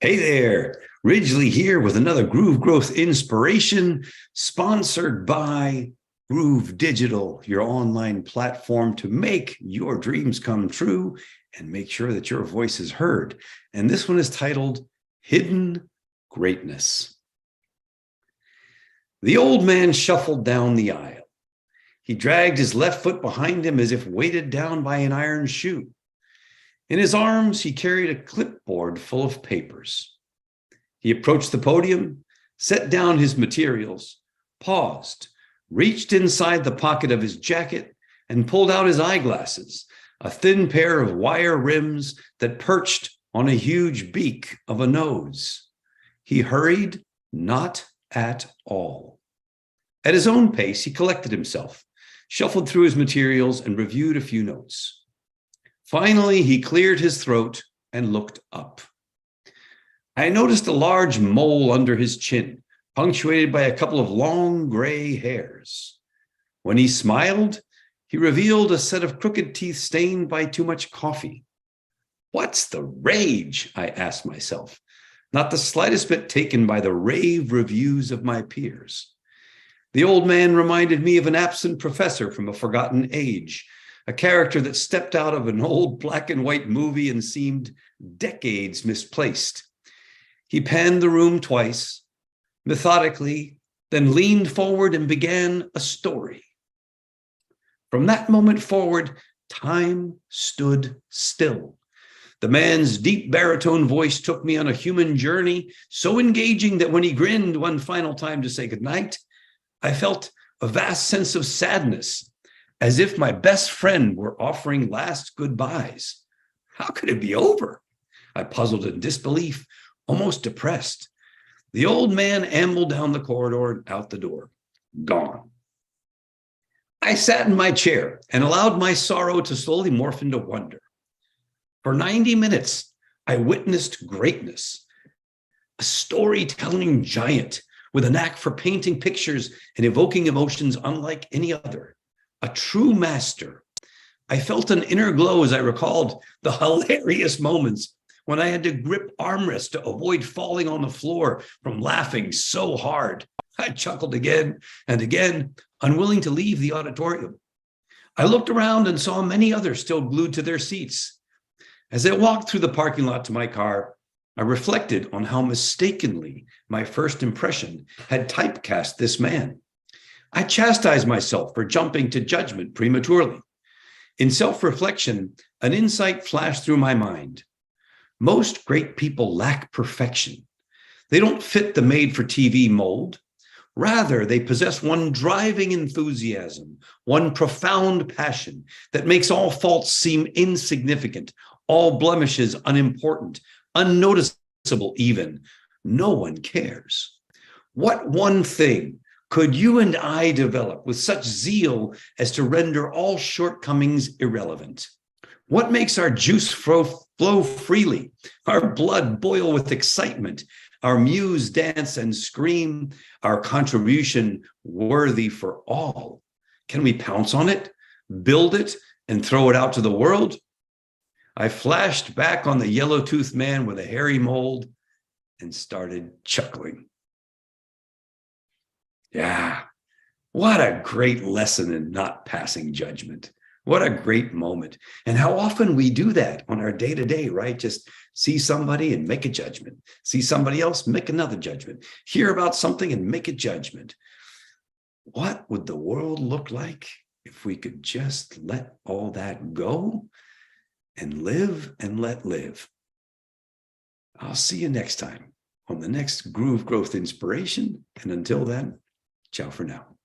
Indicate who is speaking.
Speaker 1: Hey there, Ridgely here with another Groove Growth inspiration sponsored by Groove Digital, your online platform to make your dreams come true and make sure that your voice is heard. And this one is titled Hidden Greatness. The old man shuffled down the aisle. He dragged his left foot behind him as if weighted down by an iron shoe. In his arms, he carried a clipboard full of papers. He approached the podium, set down his materials, paused, reached inside the pocket of his jacket, and pulled out his eyeglasses, a thin pair of wire rims that perched on a huge beak of a nose. He hurried not at all. At his own pace, he collected himself, shuffled through his materials, and reviewed a few notes. Finally, he cleared his throat and looked up. I noticed a large mole under his chin, punctuated by a couple of long gray hairs. When he smiled, he revealed a set of crooked teeth stained by too much coffee. What's the rage? I asked myself, not the slightest bit taken by the rave reviews of my peers. The old man reminded me of an absent professor from a forgotten age, a character that stepped out of an old black and white movie and seemed decades misplaced. He panned the room twice, methodically, then leaned forward and began a story. From that moment forward, time stood still. The man's deep baritone voice took me on a human journey, so engaging that when he grinned one final time to say goodnight, I felt a vast sense of sadness, as if my best friend were offering last goodbyes. How could it be over? I puzzled in disbelief, almost depressed. The old man ambled down the corridor and out the door. Gone. I sat in my chair and allowed my sorrow to slowly morph into wonder. For 90 minutes, I witnessed greatness, a storytelling giant with a knack for painting pictures and evoking emotions unlike any other. A true master. I felt an inner glow as I recalled the hilarious moments when I had to grip armrests to avoid falling on the floor from laughing so hard. I chuckled again and again, unwilling to leave the auditorium. I looked around and saw many others still glued to their seats. As I walked through the parking lot to my car, I reflected on how mistakenly my first impression had typecast this man. I chastised myself for jumping to judgment prematurely. In self-reflection, an insight flashed through my mind. Most great people lack perfection. They don't fit the made-for-TV mold. Rather, they possess one driving enthusiasm, one profound passion that makes all faults seem insignificant, all blemishes unimportant, unnoticeable even. No one cares. What one thing could you and I develop with such zeal as to render all shortcomings irrelevant? What makes our juice flow freely, our blood boil with excitement, our muse dance and scream, our contribution worthy for all? Can we pounce on it, build it, and throw it out to the world? I flashed back on the yellow-toothed man with a hairy mold and started chuckling. Yeah, what a great lesson in not passing judgment. What a great moment. And how often we do that on our day-to-day, right? Just see somebody and make a judgment. See somebody else, make another judgment. Hear about something and make a judgment. What would the world look like if we could just let all that go and live and let live? I'll see you next time on the next Groove Growth Inspiration. And until then, ciao for now.